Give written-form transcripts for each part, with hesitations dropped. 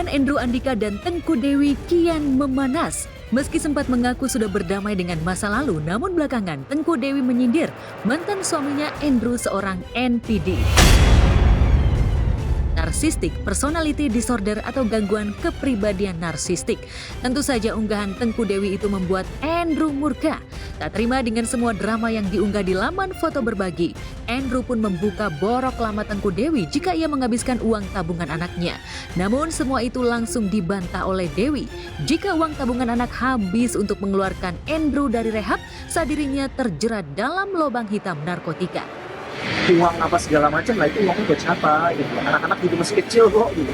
Hubungan Andrew Andika dan Tengku Dewi kian memanas. Meski sempat mengaku sudah berdamai dengan masa lalu, namun belakangan Tengku Dewi menyindir mantan suaminya Andrew seorang NPD. Narcissistic Personality Disorder atau gangguan kepribadian narsistik. Tentu saja unggahan Tengku Dewi itu membuat Andrew murka. Tak terima dengan semua drama yang diunggah di laman foto berbagi, Andrew pun membuka borok lama Tengku Dewi jika ia menghabiskan uang tabungan anaknya. Namun semua itu langsung dibantah oleh Dewi. Jika uang tabungan anak habis untuk mengeluarkan Andrew dari rehab, saat dirinya terjerat dalam lubang hitam narkotika. Uang apa segala macam lah itu uangnya buat siapa gitu. Anak-anak juga masih kecil kok gitu.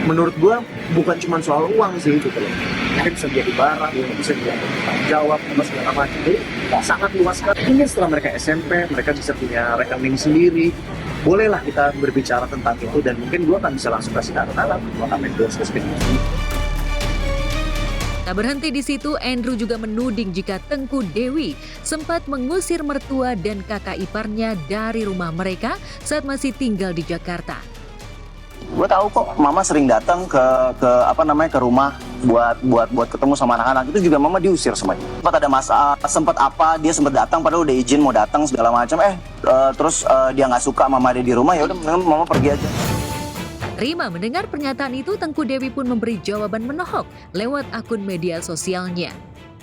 Menurut gua bukan cuma soal uang sih gitu loh. Mungkin bisa jadi barang, bisa jadi tanggung jawab apa segala macam. Jadi sangat luas sekali. Mungkin setelah mereka SMP mereka bisa punya rekening sendiri. Bolehlah kita berbicara tentang itu dan mungkin gua akan bisa langsung kasih anak-anak gua akan endorse ke Tak berhenti di situ, Andrew juga menuding jika Tengku Dewi sempat mengusir mertua dan kakak iparnya dari rumah mereka saat masih tinggal di Jakarta. Gue tahu kok, mama sering datang ke rumah buat ketemu sama anak-anak. Itu juga mama diusir semuanya. Sempat ada masalah, dia sempat datang padahal udah izin mau datang segala macam. Terus dia nggak suka mama ada di rumah, ya udah mama pergi aja. Rima mendengar pernyataan itu, Tengku Dewi pun memberi jawaban menohok lewat akun media sosialnya.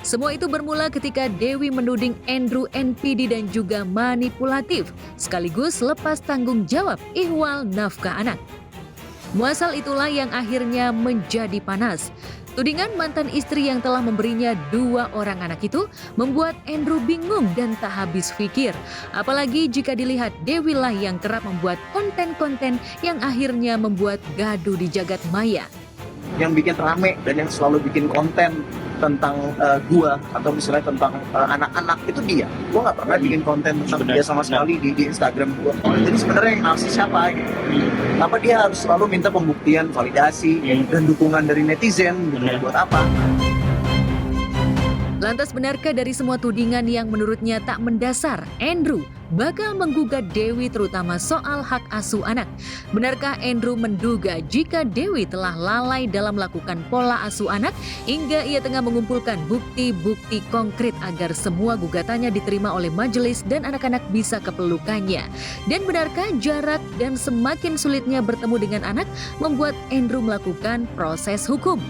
Semua itu bermula ketika Dewi menuding Andrew NPD dan juga manipulatif, sekaligus lepas tanggung jawab ihwal nafkah anak. Muasal itulah yang akhirnya menjadi panas. Tudingan mantan istri yang telah memberinya 2 orang anak itu membuat Andrew bingung dan tak habis pikir. Apalagi jika dilihat Dewi lah yang kerap membuat konten-konten yang akhirnya membuat gaduh di jagat maya. Yang bikin rame dan yang selalu bikin konten tentang gua atau misalnya tentang anak-anak itu dia. Gua nggak pernah bikin konten tentang dia sama sekali di Instagram gua. Jadi sebenarnya yang narsis siapa gitu? Kenapa dia harus selalu minta pembuktian, validasi dan dukungan dari netizen? Buat apa? Lantas benarkah dari semua tudingan yang menurutnya tak mendasar, Andrew bakal menggugat Dewi terutama soal hak asuh anak? Benarkah Andrew menduga jika Dewi telah lalai dalam melakukan pola asuh anak hingga ia tengah mengumpulkan bukti-bukti konkret agar semua gugatannya diterima oleh majelis dan anak-anak bisa kepelukannya? Dan benarkah jarak dan semakin sulitnya bertemu dengan anak membuat Andrew melakukan proses hukum?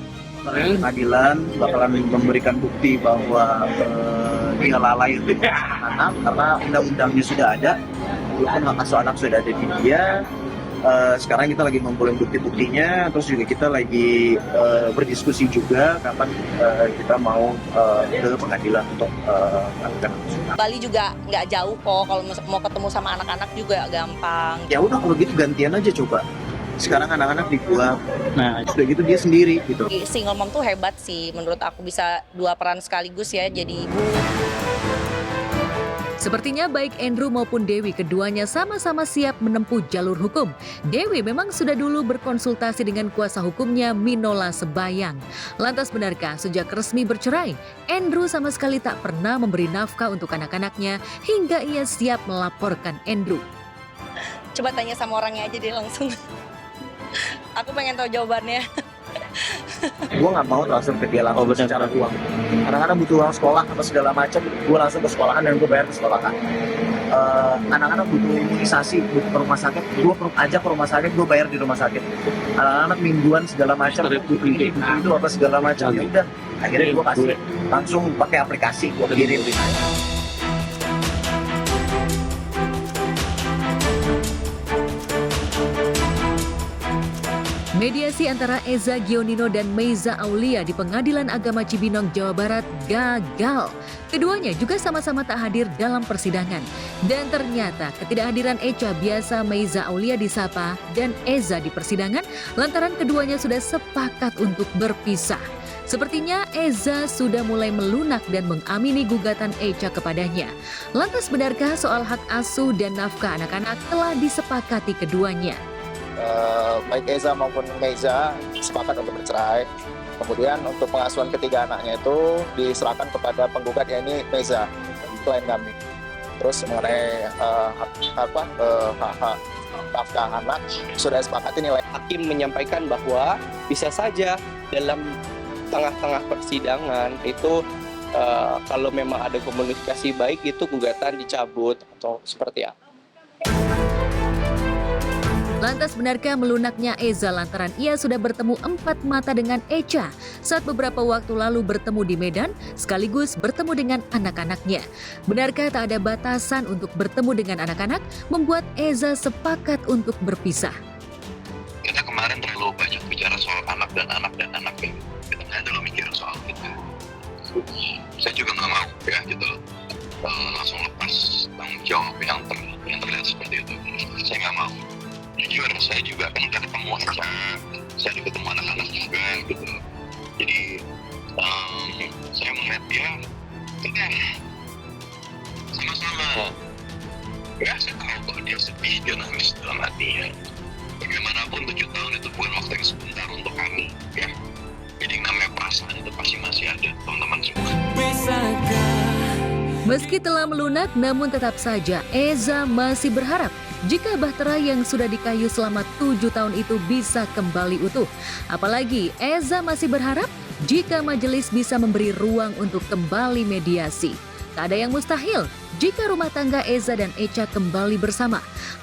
Pengadilan bakalan memberikan bukti bahwa dia lalai untuk anak karena undang-undangnya sudah ada, walaupun hak asuh anak sudah ada di dia. Sekarang kita lagi ngumpulin bukti-buktinya, terus juga kita lagi berdiskusi juga kapan kita mau ke pengadilan untuk melakukan asuh. Bali juga nggak jauh kok, kalau mau ketemu sama anak-anak juga gampang. Ya udah kalau gitu gantian aja coba. Sekarang anak-anak dibuang, nah udah gitu dia sendiri gitu. Single mom tuh hebat sih, menurut aku bisa 2 peran sekaligus ya, jadi ibu. Sepertinya baik Andrew maupun Dewi keduanya sama-sama siap menempuh jalur hukum. Dewi memang sudah dulu berkonsultasi dengan kuasa hukumnya Minola Sebayang. Lantas benarkah sejak resmi bercerai, Andrew sama sekali tak pernah memberi nafkah untuk anak-anaknya hingga ia siap melaporkan Andrew? Coba tanya sama orangnya aja deh langsung. Aku pengen tahu jawabannya. Gue nggak mau langsung ke dia langsung secara uang. Anak-anak butuh uang sekolah apa segala macam, gue langsung ke sekolahan dan gue bayar ke sekolahan. Anak-anak butuh imunisasi, butuh ke rumah sakit, gue ajak ke rumah sakit, gue bayar di rumah sakit. Anak-anak mingguan segala macam, butuh itu apa segala macam. Ya udah, akhirnya gue kasih langsung pakai aplikasi, gue kirim. Mediasi antara Eza Gionino dan Meiza Aulia di Pengadilan Agama Cibinong, Jawa Barat gagal. Keduanya juga sama-sama tak hadir dalam persidangan. Dan ternyata ketidakhadiran Echa biasa Meiza Aulia disapa dan Eza di persidangan lantaran keduanya sudah sepakat untuk berpisah. Sepertinya Eza sudah mulai melunak dan mengamini gugatan Echa kepadanya. Lantas benarkah soal hak asuh dan nafkah anak-anak telah disepakati keduanya? Baik Eza maupun Meiza sepakat untuk bercerai. Kemudian untuk pengasuhan ketiga anaknya itu diserahkan kepada penggugat, yakni Meiza, klien kami. Terus mengenai hak Kafka anak sudah sepakati nilai. Hakim menyampaikan bahwa bisa saja dalam tengah-tengah persidangan itu kalau memang ada komunikasi baik itu gugatan dicabut atau seperti apa. Lantas benarkah melunaknya Eza lantaran ia sudah bertemu empat mata dengan Echa saat beberapa waktu lalu bertemu di Medan sekaligus bertemu dengan anak-anaknya? Benarkah tak ada batasan untuk bertemu dengan anak-anak membuat Eza sepakat untuk berpisah? Kita kemarin terlalu banyak bicara soal anak dan anak ya. Kita nggak terlalu mikir soal kita. Saya juga nggak mau ya gitu langsung lepas tanggung jawab yang terlihat seperti itu. Saya nggak mau. Jujur, saya juga kan udah ketemu saya udah ketemu anak-anak juga gitu. Jadi saya melihat dia sama-sama. Ya saya tahu kalau dia sedih, dia nangis dalam hatinya. Bagaimanapun 7 tahun itu bukan waktu yang sebentar untuk kami ya. Jadi namanya perasaan itu pasti masih ada teman-teman semua. Meski telah melunak, namun tetap saja Eza masih berharap jika bahtera yang sudah dikayu selama 7 tahun itu bisa kembali utuh. Apalagi Eza masih berharap jika majelis bisa memberi ruang untuk kembali mediasi. Tak ada yang mustahil jika rumah tangga Eza dan Echa kembali bersama.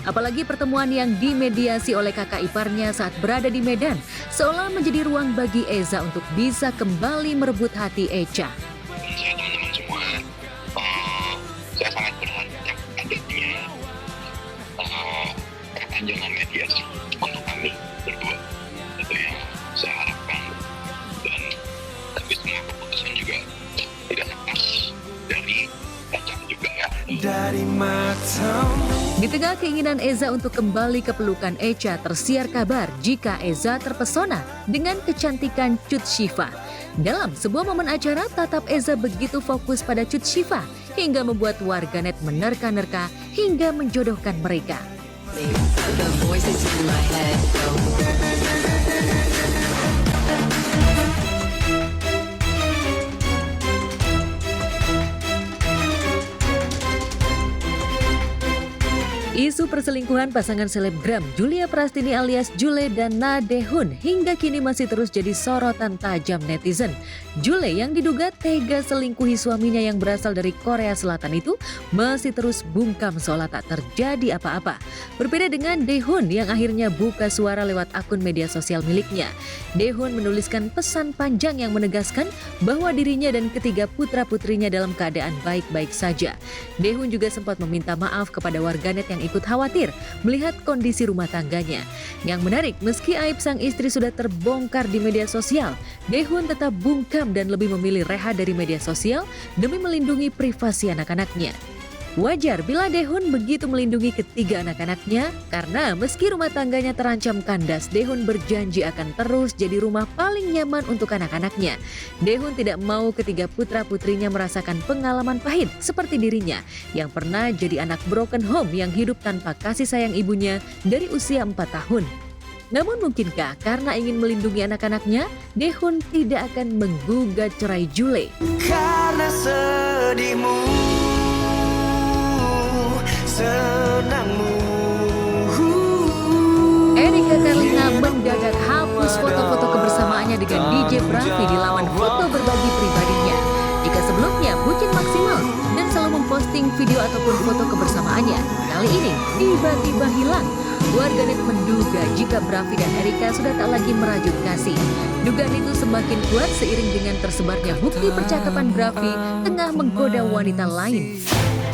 Apalagi pertemuan yang dimediasi oleh kakak iparnya saat berada di Medan seolah menjadi ruang bagi Eza untuk bisa kembali merebut hati Echa. Saya teman-teman semua, saya sangat berharap adanya perpanjangan mediasi untuk kami berdua. Itu yang saya harapkan. Dan tapi semua keputusan juga tidak lepas dari Echa juga ya. Di tengah keinginan Eza untuk kembali ke pelukan Echa, tersiar kabar jika Eza terpesona dengan kecantikan Cut Syifa. Dalam sebuah momen acara, tatap Eza begitu fokus pada Cut Syifa hingga membuat warganet menerka-nerka hingga menjodohkan mereka. Isu perselingkuhan pasangan selebgram Julia Prastini alias Jule dan Na Dae-hoon hingga kini masih terus jadi sorotan tajam netizen. Jule yang diduga tega selingkuhi suaminya yang berasal dari Korea Selatan itu masih terus bungkam seolah tak terjadi apa-apa. Berbeda dengan Dae-hoon yang akhirnya buka suara lewat akun media sosial miliknya. Dae-hoon menuliskan pesan panjang yang menegaskan bahwa dirinya dan ketiga putra-putrinya dalam keadaan baik-baik saja. Dae-hoon juga sempat meminta maaf kepada warganet yang ikut khawatir melihat kondisi rumah tangganya. Yang menarik, meski aib sang istri sudah terbongkar di media sosial, Dae-hoon tetap bungkam dan lebih memilih rehat dari media sosial demi melindungi privasi anak-anaknya. Wajar bila Dae-hoon begitu melindungi ketiga anak-anaknya karena meski rumah tangganya terancam kandas, Dae-hoon berjanji akan terus jadi rumah paling nyaman untuk anak-anaknya. Dae-hoon tidak mau ketiga putra-putrinya merasakan pengalaman pahit seperti dirinya yang pernah jadi anak broken home yang hidup tanpa kasih sayang ibunya dari usia 4 tahun. Namun mungkinkah karena ingin melindungi anak-anaknya, Dae-hoon tidak akan menggugat cerai Jule? Karena sedihmu, senangmu. Erika Carlina mendadak hapus foto-foto kebersamaannya dengan DJ Brafi di laman foto berbagi pribadinya. Jika sebelumnya bucin maksimal dan selalu memposting video ataupun foto kebersamaannya, kali ini tiba-tiba hilang. Warganet menduga jika Brafi dan Erika sudah tak lagi merajut kasih. Dugaan itu semakin kuat seiring dengan tersebarnya bukti percakapan Brafi tengah menggoda wanita lain.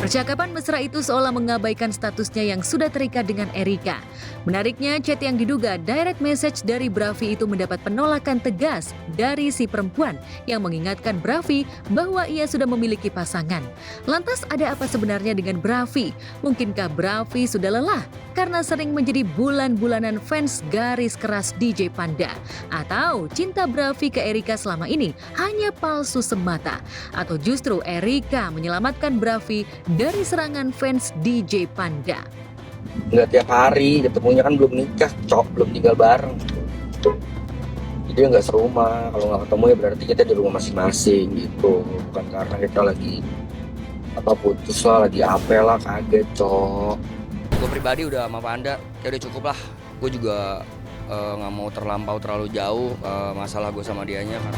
Percakapan mesra itu seolah mengabaikan statusnya yang sudah terikat dengan Erika. Menariknya, chat yang diduga direct message dari Brafi itu mendapat penolakan tegas dari si perempuan yang mengingatkan Brafi bahwa ia sudah memiliki pasangan. Lantas ada apa sebenarnya dengan Brafi? Mungkinkah Brafi sudah lelah karena sering menjadi bulan-bulanan fans garis keras DJ Panda? Atau cinta Brafi ke Erika selama ini hanya palsu semata? Atau justru Erika menyelamatkan Brafi dari serangan fans DJ Panda? Nggak tiap hari, ketemunya kan belum nikah, belum tinggal bareng. Jadi nggak serumah, kalau nggak ketemu ya berarti kita di rumah masing-masing gitu. Bukan karena kita lagi putus lah, lagi apa lah, kaget, Gue pribadi udah sama Panda, ya udah cukup lah. Gue juga nggak mau terlalu jauh masalah gue sama dianya kan.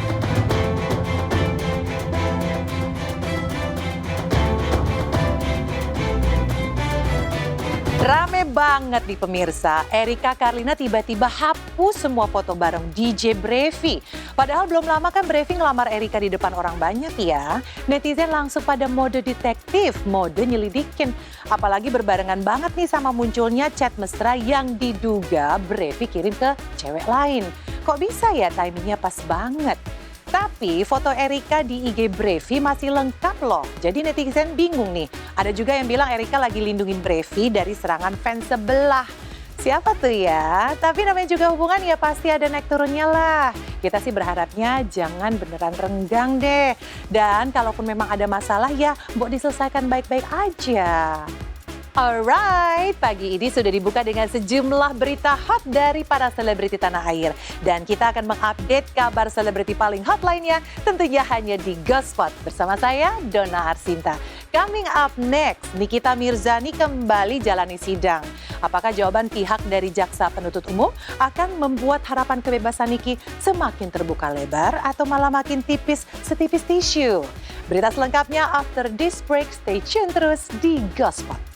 Rame banget nih pemirsa, Erika Karlina tiba-tiba hapus semua foto bareng DJ Brevi. Padahal belum lama kan Brevi ngelamar Erika di depan orang banyak ya. Netizen langsung pada mode detektif, mode nyelidikin. Apalagi berbarengan banget nih sama munculnya chat mesra yang diduga Brevi kirim ke cewek lain. Kok bisa ya timingnya pas banget? Tapi foto Erika di IG Brevi masih lengkap loh. Jadi netizen bingung nih. Ada juga yang bilang Erika lagi lindungin Brevi dari serangan fans sebelah. Siapa tuh ya? Tapi namanya juga hubungan ya pasti ada naik turunnya lah. Kita sih berharapnya jangan beneran renggang deh. Dan kalaupun memang ada masalah ya mbok diselesaikan baik-baik aja. Alright, pagi ini sudah dibuka dengan sejumlah berita hot dari para selebriti tanah air. Dan kita akan mengupdate kabar selebriti paling hot lainnya tentunya hanya di Gospot. Bersama saya, Donna Arsinta. Coming up next, Nikita Mirzani kembali jalani sidang. Apakah jawaban pihak dari jaksa penuntut umum akan membuat harapan kebebasan Niki semakin terbuka lebar atau malah makin tipis setipis tisu? Berita selengkapnya after this break, stay tune terus di Gospot.